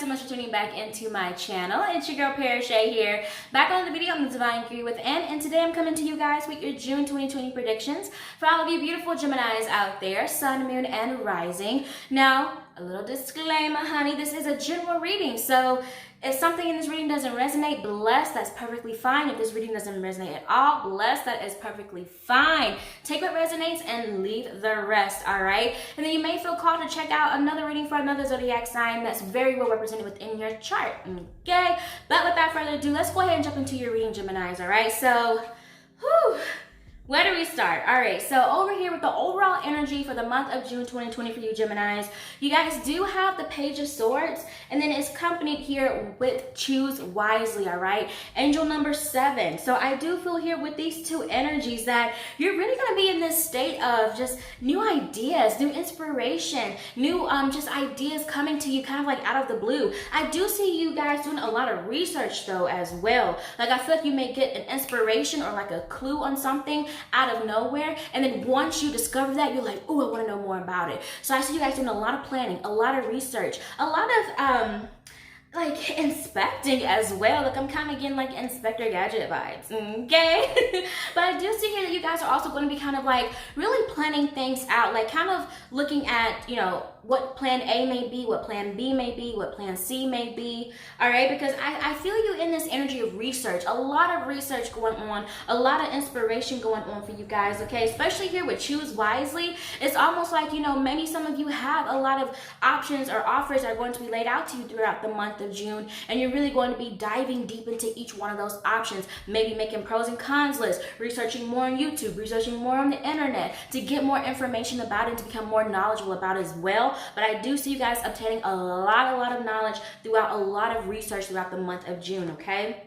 so much for tuning back into my channel. It's your girl Parashay here, back on the video on the Divine Three with N, and today I'm coming to you guys with your June 2020 predictions for all of you beautiful Geminis out there, Sun, Moon, and Rising. Now, a little disclaimer, honey, this is a general reading, so if something in this reading doesn't resonate, bless, that's perfectly fine. If this reading doesn't resonate at all, bless, that is perfectly fine. Take what resonates and leave the rest, all right? And then you may feel called to check out another reading for another zodiac sign that's very well represented within your chart, okay? But without further ado, let's go ahead and jump into your reading, Geminis, all right? So, where do we start? All right, so over here with the overall energy for the month of June 2020 for you Geminis, you guys do have the Page of Swords, and then it's accompanied here with Choose Wisely, all right? Angel number 7. So I do feel here with these two energies that you're really gonna be in this state of just new ideas, new inspiration, new just ideas coming to you kind of like out of the blue. I do see you guys doing a lot of research though as well. Like I feel like you may get an inspiration or like a clue on something out of nowhere, and then once you discover that, you're like, oh, I want to know more about it. So I see you guys doing a lot of planning, a lot of research, a lot of like inspecting as well. Like I'm kind of getting like Inspector Gadget vibes, okay? But I do see here that you guys are also going to be kind of like really planning things out, like kind of looking at, you know, what plan A may be, what plan B may be, what plan C may be, all right? Because I feel you in this energy of research, a lot of research going on, a lot of inspiration going on for you guys, okay? Especially here with Choose Wisely, it's almost like, you know, maybe some of you have a lot of options or offers that are going to be laid out to you throughout the month of June, and you're really going to be diving deep into each one of those options, maybe making pros and cons lists, researching more on YouTube, researching more on the internet to get more information about it, to become more knowledgeable about it as well. But I do see you guys obtaining a lot of knowledge throughout a lot of research throughout the month of June, okay?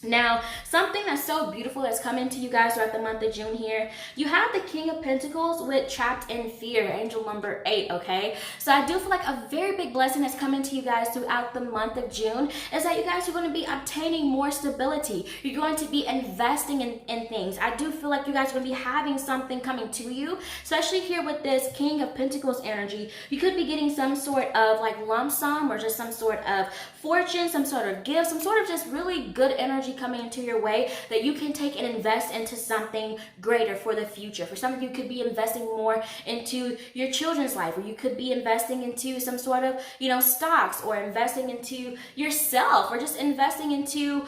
Now, something that's so beautiful that's coming to you guys throughout the month of June here, you have the King of Pentacles with Trapped in Fear, angel number 8, okay? So I do feel like a very big blessing that's coming to you guys throughout the month of June is that you guys are going to be obtaining more stability. You're going to be investing in things. I do feel like you guys are going to be having something coming to you, especially here with this King of Pentacles energy. You could be getting some sort of like lump sum or just some sort of fortune, some sort of gift, some sort of just really good energy coming into your way that you can take and invest into something greater for the future. For some of you could be investing more into your children's life, or you could be investing into some sort of, you know, stocks, or investing into yourself, or just investing into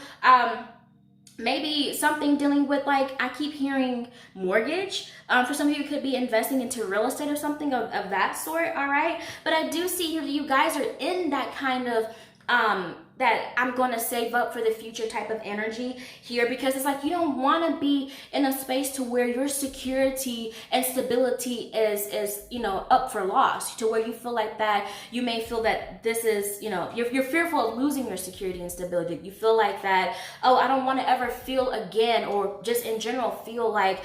maybe something dealing with, like, I keep hearing mortgage. For some of you, could be investing into real estate or something of that sort, all right? But I do see here that you guys are in that kind of that I'm going to save up for the future type of energy here, because it's like you don't want to be in a space to where your security and stability is you know, up for loss, to where you feel like that you may feel that this is, you know, you're fearful of losing your security and stability. You feel like that, oh, I don't want to ever feel again, or just in general feel like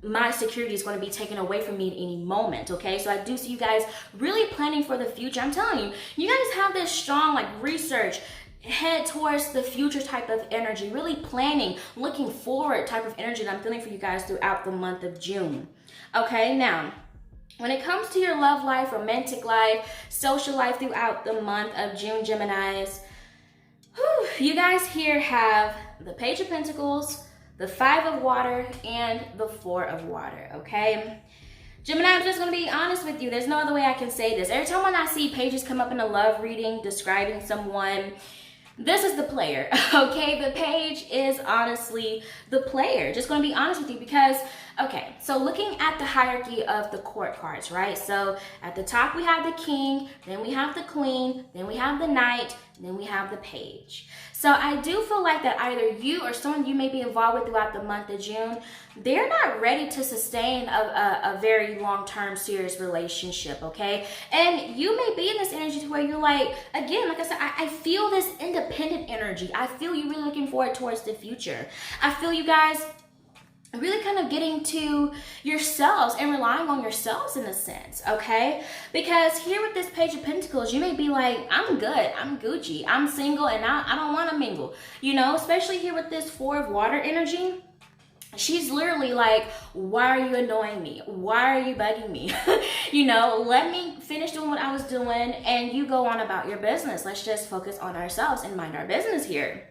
my security is going to be taken away from me at any moment, okay? So I do see you guys really planning for the future. I'm telling you, you guys have this strong like research, head towards the future type of energy, really planning, looking forward type of energy that I'm feeling for you guys throughout the month of June. Okay, now, when it comes to your love life, romantic life, social life throughout the month of June, Geminis, you guys here have the Page of Pentacles, the 5 of Water, and the 4 of Water, okay? Gemini, I'm just going to be honest with you. There's no other way I can say this. Every time when I see pages come up in a love reading describing someone, this is the player, okay? The page is honestly the player. Just going to be honest with you because, okay, so looking at the hierarchy of the court cards, right? So at the top we have the King, then we have the Queen, then we have the Knight, then we have the Page. So I do feel like that either you or someone you may be involved with throughout the month of June, they're not ready to sustain a very long-term serious relationship, okay? And you may be in this energy to where you're like, again, like I said, I feel this independent energy. I feel you really looking forward towards the future. I feel you guys really kind of getting to yourselves and relying on yourselves in a sense, okay? Because here with this Page of Pentacles, you may be like, I'm good, I'm Gucci, I'm single, and I don't want to mingle, you know? Especially here with this 4 of Water energy, she's literally like, why are you annoying me? Why are you bugging me? You know, let me finish doing what I was doing and you go on about your business. Let's just focus on ourselves and mind our business here.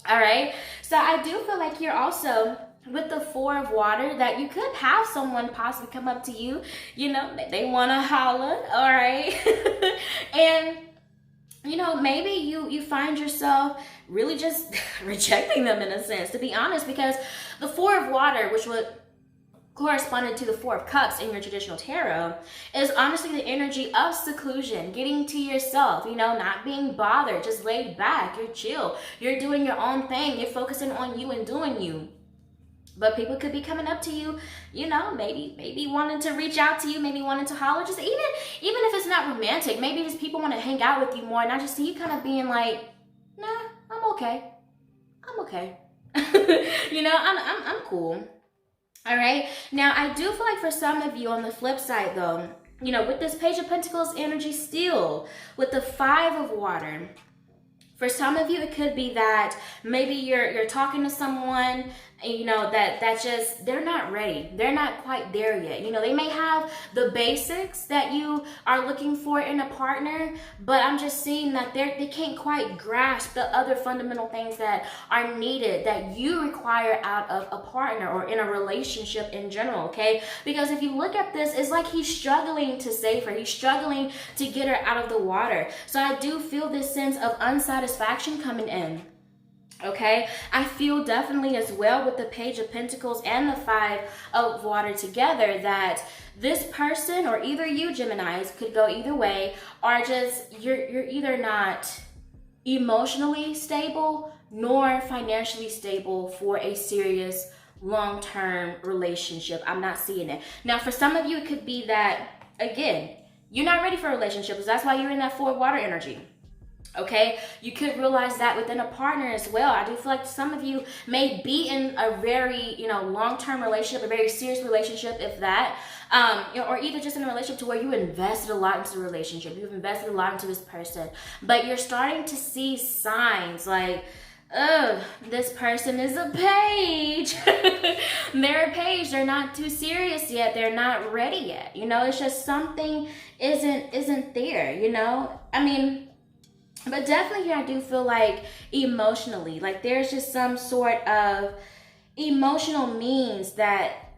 All right. So I do feel like you're also with the 4 of water that you could have someone possibly come up to you, you know, they want to holler. All right. And you know, maybe you find yourself really just rejecting them in a sense, to be honest, because the 4 of water, which would corresponded to the 4 of Cups in your traditional tarot, is honestly the energy of seclusion, getting to yourself, you know, not being bothered, just laid back, you're chill, you're doing your own thing, you're focusing on you and doing you. But people could be coming up to you, you know, maybe wanting to reach out to you, maybe wanting to holler, just even if it's not romantic, maybe just people want to hang out with you more, and I just see you kind of being like, nah, I'm okay. You know, I'm cool. All right. Now, I do feel like for some of you on the flip side, though, you know, with this Page of Pentacles energy still, with the 5 of water, for some of you, it could be that maybe you're talking to someone, you know, that just, they're not ready. They're not quite there yet. You know, they may have the basics that you are looking for in a partner, but I'm just seeing that they can't quite grasp the other fundamental things that are needed, that you require out of a partner or in a relationship in general, okay? Because if you look at this, it's like he's struggling to save her. He's struggling to get her out of the water. So I do feel this sense of unsatisfaction coming in. Okay, I feel definitely as well with the Page of Pentacles and the 5 of water together that this person, or either you Geminis, could go either way, are just, you're either not emotionally stable nor financially stable for a serious long-term relationship. I'm not seeing it. Now, for some of you, it could be that, again, you're not ready for relationships. That's why you're in that 4 of water energy. Okay, you could realize that within a partner as well. I do feel like some of you may be in a very, you know, long-term relationship, a very serious relationship, if that, you know, or either just in a relationship to where you invested a lot into the relationship. You've invested a lot into this person, but you're starting to see signs like, oh, this person is a page. They're a page. They're not too serious yet. They're not ready yet. You know, it's just something isn't there, you know? I mean, but definitely here I do feel like emotionally, like there's just some sort of emotional means that,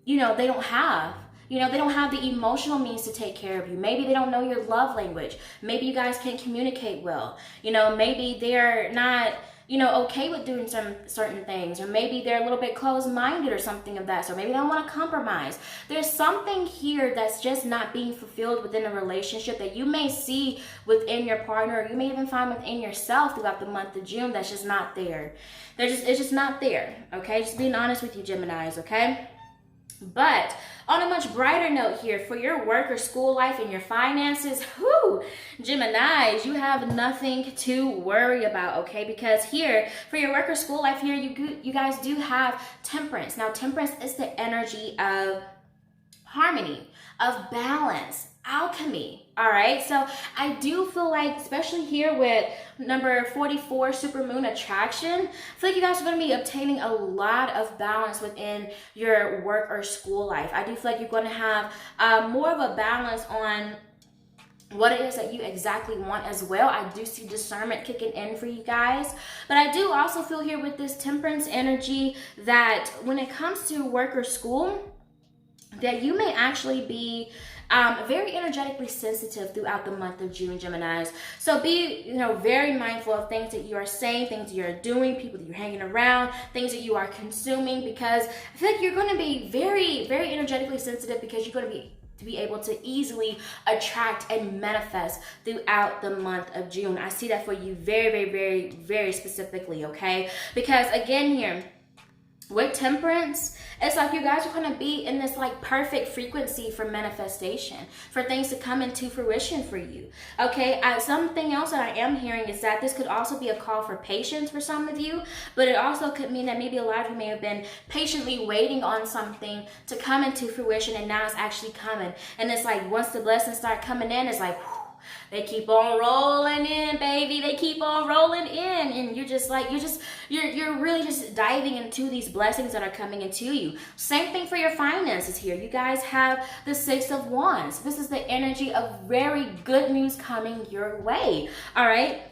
you know, they don't have. You know, they don't have the emotional means to take care of you. Maybe they don't know your love language. Maybe you guys can't communicate well. You know, maybe they're not, you know, okay with doing certain things, or maybe they're a little bit closed-minded or something of that. So maybe they don't want to compromise. There's something here that's just not being fulfilled within a relationship that you may see within your partner, or you may even find within yourself throughout the month of June that's just not there. It's just not there, okay? Just being honest with you, Geminis, okay? But on a much brighter note here, for your work or school life and your finances, whoo, Geminis, you have nothing to worry about, okay? Because here, for your work or school life here, you guys do have Temperance. Now, Temperance is the energy of harmony, of balance, alchemy, all right? So I do feel like, especially here with number 44, Supermoon Attraction, I feel like you guys are going to be obtaining a lot of balance within your work or school life. I do feel like you're going to have more of a balance on what it is that you exactly want as well. I do see discernment kicking in for you guys. But I do also feel here with this Temperance energy that when it comes to work or school, that you may actually be very energetically sensitive throughout the month of June, Geminis. So be, you know, very mindful of things that you are saying, things that you're doing, people that you're hanging around, things that you are consuming, because I feel like you're going to be very, very energetically sensitive, because you're going to be able to easily attract and manifest throughout the month of June. I see that for you very, very, very, very specifically, okay? Because again here, with Temperance, it's like you guys are going to be in this like perfect frequency for manifestation, for things to come into fruition for you. Okay, something else that I am hearing is that this could also be a call for patience for some of you, but it also could mean that maybe a lot of you may have been patiently waiting on something to come into fruition, and now it's actually coming. And it's like once the blessings start coming in, it's like, whew, They keep on rolling in, baby. They keep on rolling in. And you're really just diving into these blessings that are coming into you. Same thing for your finances here. You guys have the Six of Wands. This is the energy of very good news coming your way. All right.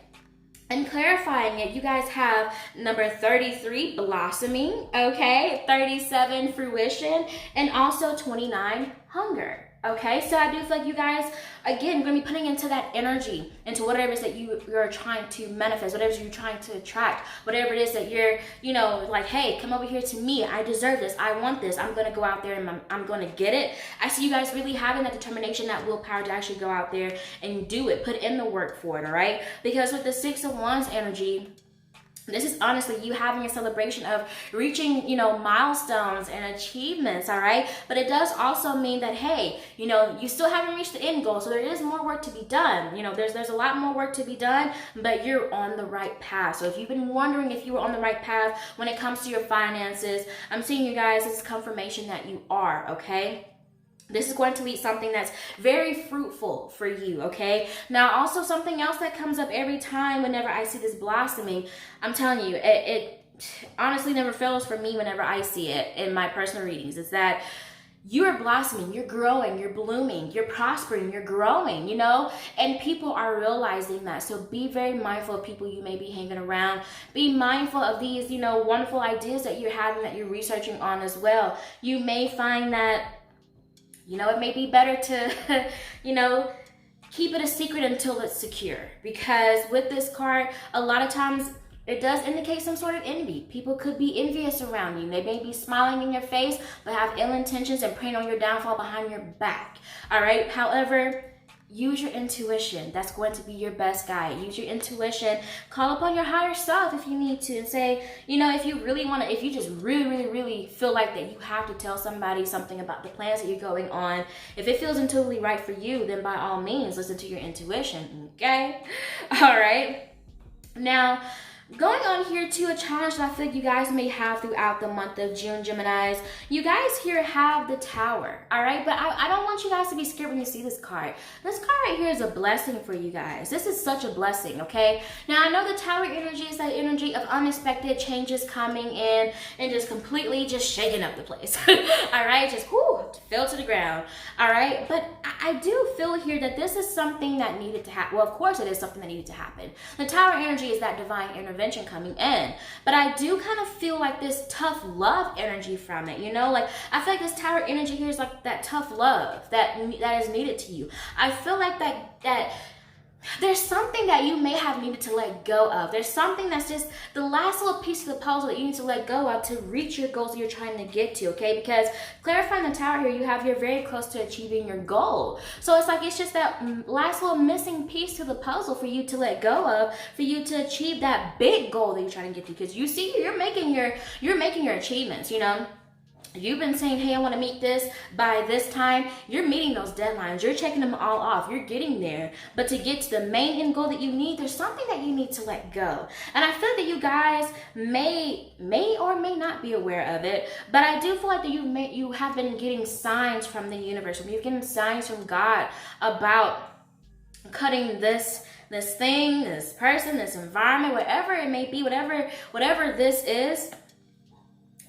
And clarifying it, you guys have number 33, blossoming, okay? 37, fruition, and also 29, hunger. Okay, so I do feel like you guys, again, you're going to be putting into that energy, into whatever it is that you're trying to manifest, whatever you're trying to attract, whatever it is that you're, like, hey, come over here to me. I deserve this. I want this. I'm going to go out there and I'm going to get it. I see you guys really having that determination, that willpower to actually go out there and do it. Put in the work for it, all right? Because with the Six of Wands energy, this is honestly you having a celebration of reaching, milestones and achievements, all right? But it does also mean that, hey, you still haven't reached the end goal. So there is more work to be done. There's a lot more work to be done, but you're on the right path. So if you've been wondering if you were on the right path when it comes to your finances, I'm seeing you guys, it's confirmation that you are, okay? This is going to be something that's very fruitful for you, okay? Now, also something else that comes up every time whenever I see this blossoming, I'm telling you, it honestly never fails for me whenever I see it in my personal readings. It's that you are blossoming, you're growing, you're blooming, you're prospering, you're growing, and people are realizing that. So be very mindful of people you may be hanging around. Be mindful of these, wonderful ideas that you're having, that you're researching on as well. You may find that it may be better to, keep it a secret until it's secure. Because with this card, a lot of times it does indicate some sort of envy. People could be envious around you. They may be smiling in your face, but have ill intentions and praying on your downfall behind your back. All right. However, use your intuition. That's going to be your best guide. Use your intuition. Call upon your higher self if you need to, and say, if you really want to, if you just really, really, really feel like that you have to tell somebody something about the plans that you're going on, if it feels intuitively right for you, then by all means, listen to your intuition, okay? All right. Now, going on here to a challenge that I feel like you guys may have throughout the month of June, Geminis. You guys here have the Tower, all right? But I don't want you guys to be scared when you see this card. This card right here is a blessing for you guys. This is such a blessing, okay? Now, I know the Tower energy is that energy of unexpected changes coming in and just completely just shaking up the place, all right? Just, fell to the ground, all right? But I do feel here that this is something that needed to happen. Well, of course it is something that needed to happen. The Tower energy is that divine intervention coming in, but I do kind of feel like this tough love energy from it, like I feel like this Tower energy here is like that tough love that is needed to you. I feel like that there's something that you may have needed to let go of. There's something that's just the last little piece of the puzzle that you need to let go of to reach your goals that you're trying to get to, okay? Because clarifying the Tower here, you're very close to achieving your goal. So it's just that last little missing piece to the puzzle for you to let go of, for you to achieve that big goal that you're trying to get to. Because you see, you're making your achievements, You've been saying, hey, I want to meet this by this time. You're meeting those deadlines. You're checking them all off. You're getting there. But to get to the main end goal that you need, there's something that you need to let go. And I feel that you guys may or may not be aware of it. But I do feel like that you have been getting signs from the universe. You're getting signs from God about cutting this thing, this person, this environment, whatever it may be, whatever this is.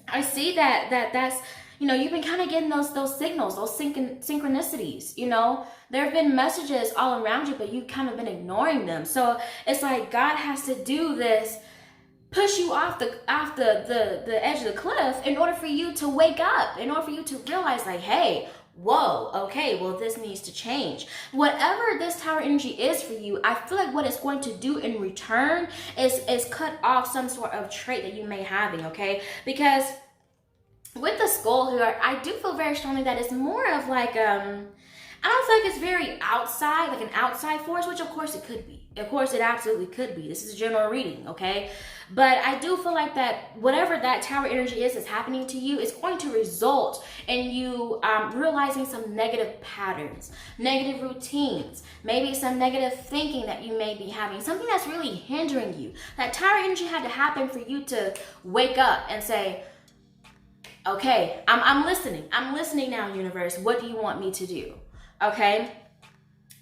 I see that's, you've been kind of getting those signals, those synchronicities, There have been messages all around you, but you've kind of been ignoring them. So it's like God has to do this, push you off the edge of the cliff in order for you to wake up, in order for you to realize like, hey, whoa, okay, well, this needs to change. Whatever this Tower energy is for you, I feel like what it's going to do in return is cut off some sort of trait that you may having, okay? Because with the Skull here, I do feel very strongly that it's more of like, I don't feel like it's very outside, like an outside force, which of course it could be. Of course it absolutely could be. This is a general reading, okay? But I do feel like that whatever that Tower energy is that's happening to you, it's going to result in you realizing some negative patterns, negative routines, maybe some negative thinking that you may be having, something that's really hindering you. That Tower energy had to happen for you to wake up and say, okay, I'm listening. I'm listening now, universe. What do you want me to do? Okay?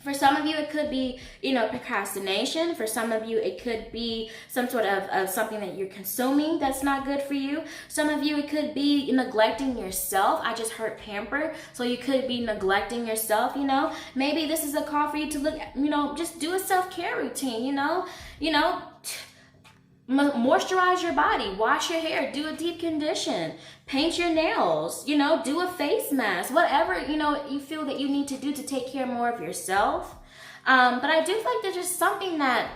For some of you, it could be, procrastination. For some of you, it could be some sort of something that you're consuming that's not good for you. Some of you, it could be neglecting yourself. I just heard pamper. So you could be neglecting yourself, Maybe this is a call for you to look, just do a self-care routine, moisturize your body, wash your hair, do a deep condition, paint your nails, do a face mask, whatever, you feel that you need to do to take care more of yourself. But I do feel like there's just something that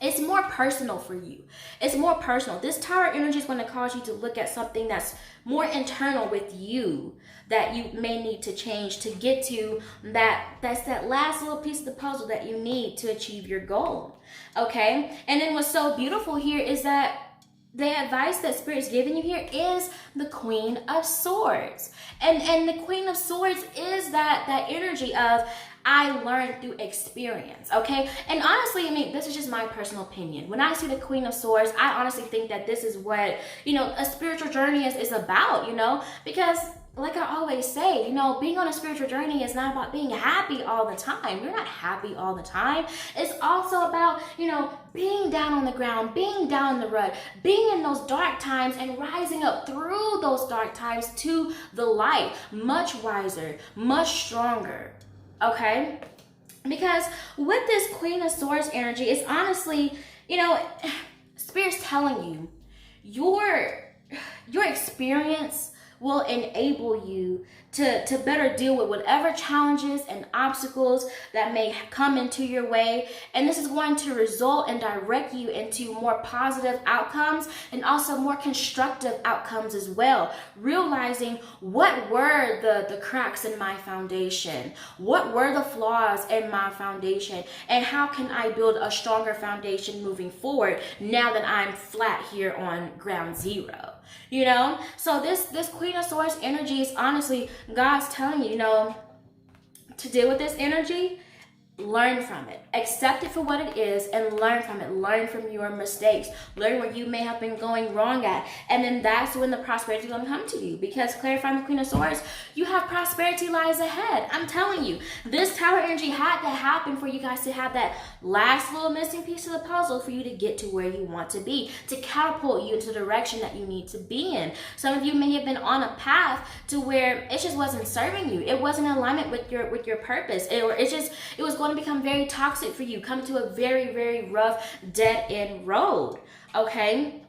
it's more personal for you. It's more personal. This Tower energy is going to cause you to look at something that's more internal with you that you may need to change to get to that's that last little piece of the puzzle that you need to achieve your goal. Okay? And then what's so beautiful here is that the advice that Spirit's giving you here is the Queen of Swords. And the Queen of Swords is that energy of I learned through experience, okay? And honestly, this is just my personal opinion. When I see the Queen of Swords, I honestly think that this is what, a spiritual journey is about, because like I always say, being on a spiritual journey is not about being happy all the time. You're not happy all the time. It's also about, being down on the ground, being down in the rut, being in those dark times and rising up through those dark times to the light, much wiser, much stronger, okay? Because with this Queen of Swords energy, it's honestly, Spirit's telling you, your experience will enable you to better deal with whatever challenges and obstacles that may come into your way. And this is going to result and direct you into more positive outcomes and also more constructive outcomes as well. Realizing what were the cracks in my foundation, what were the flaws in my foundation, and how can I build a stronger foundation moving forward now that I'm flat here on ground zero. So this Queen of Swords energy is honestly God's telling you, to deal with this energy, learn from it. Accept it for what it is and learn from it. Learn from your mistakes. Learn where you may have been going wrong at. And then that's when the prosperity is going to come to you. Because clarifying the Queen of Swords, you have prosperity lies ahead. I'm telling you, this Tower energy had to happen for you guys to have that last little missing piece of the puzzle for you to get to where you want to be, to catapult you into the direction that you need to be in. Some of you may have been on a path to where it just wasn't serving you. It wasn't in alignment with your purpose. It was going to become very toxic for you, come to a very, very rough, dead-end road, okay?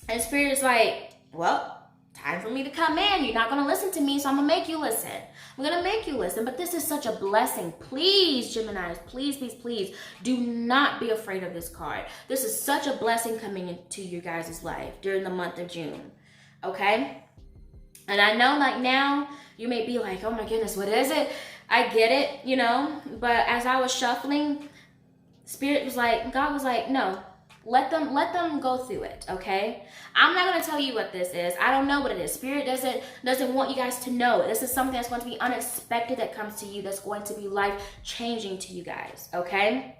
And Spirit is like, well, time for me to come in. You're not going to listen to me, so I'm going to make you listen. I'm going to make you listen, but this is such a blessing. Please, Geminis, please, please, please, do not be afraid of this card. This is such a blessing coming into your guys' life during the month of June, okay? And I know like now, you may be like, oh my goodness, what is it? I get it, but as I was shuffling, God was like, no, let them go through it, okay? I'm not going to tell you what this is. I don't know what it is. Spirit doesn't want you guys to know. This is something that's going to be unexpected that comes to you, that's going to be life-changing to you guys, okay?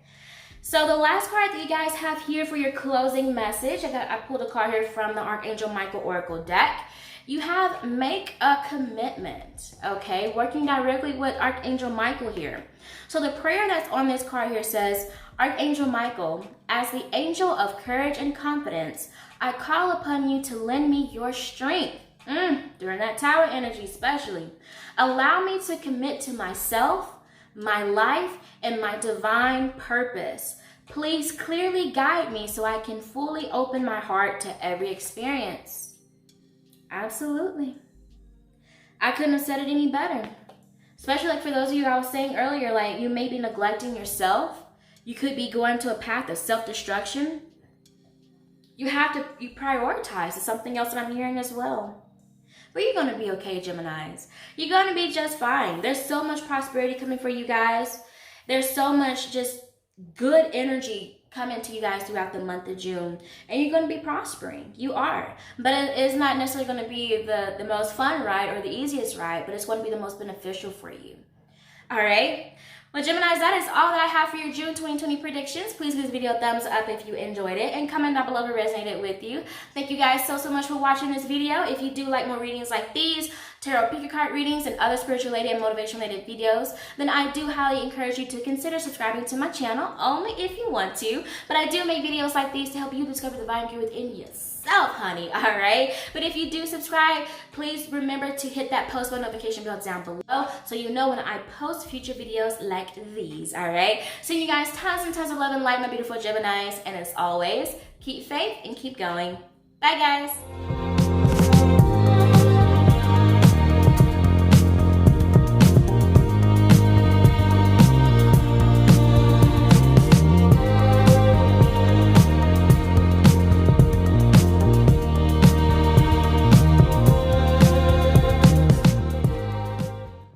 So the last card that you guys have here for your closing message, I pulled a card here from the Archangel Michael Oracle deck. You have make a commitment, okay? Working directly with Archangel Michael here. So the prayer that's on this card here says, Archangel Michael, as the angel of courage and confidence, I call upon you to lend me your strength. During that Tower energy especially. Allow me to commit to myself, my life, and my divine purpose. Please clearly guide me so I can fully open my heart to every experience. Absolutely. I couldn't have said it any better. Especially for those of you I was saying earlier, you may be neglecting yourself. You could be going to a path of self-destruction. You prioritize. It's something else that I'm hearing as well. But you're going to be okay, Geminis. You're going to be just fine. There's so much prosperity coming for you guys. There's so much just good energy coming to you guys throughout the month of June, and you're going to be prospering. You are, but it is not necessarily going to be the most fun ride or the easiest ride, but it's going to be the most beneficial for you. All right, Well, Geminis, that is all that I have for your June 2020 predictions. Please give this video a thumbs up if you enjoyed it and comment down below if it resonated with you. Thank you guys so much for watching this video. If you do like more readings like these, tarot pick a card readings, and other spiritual related and motivation related videos, then I do highly encourage you to consider subscribing to my channel, only if you want to. But I do make videos like these to help you discover the divine beauty within yourself, honey, all right? But if you do subscribe, please remember to hit that post bell notification bell down below so you know when I post future videos like these, all right? Sending you guys tons and tons of love and light, my beautiful Geminis, and as always, keep faith and keep going. Bye, guys.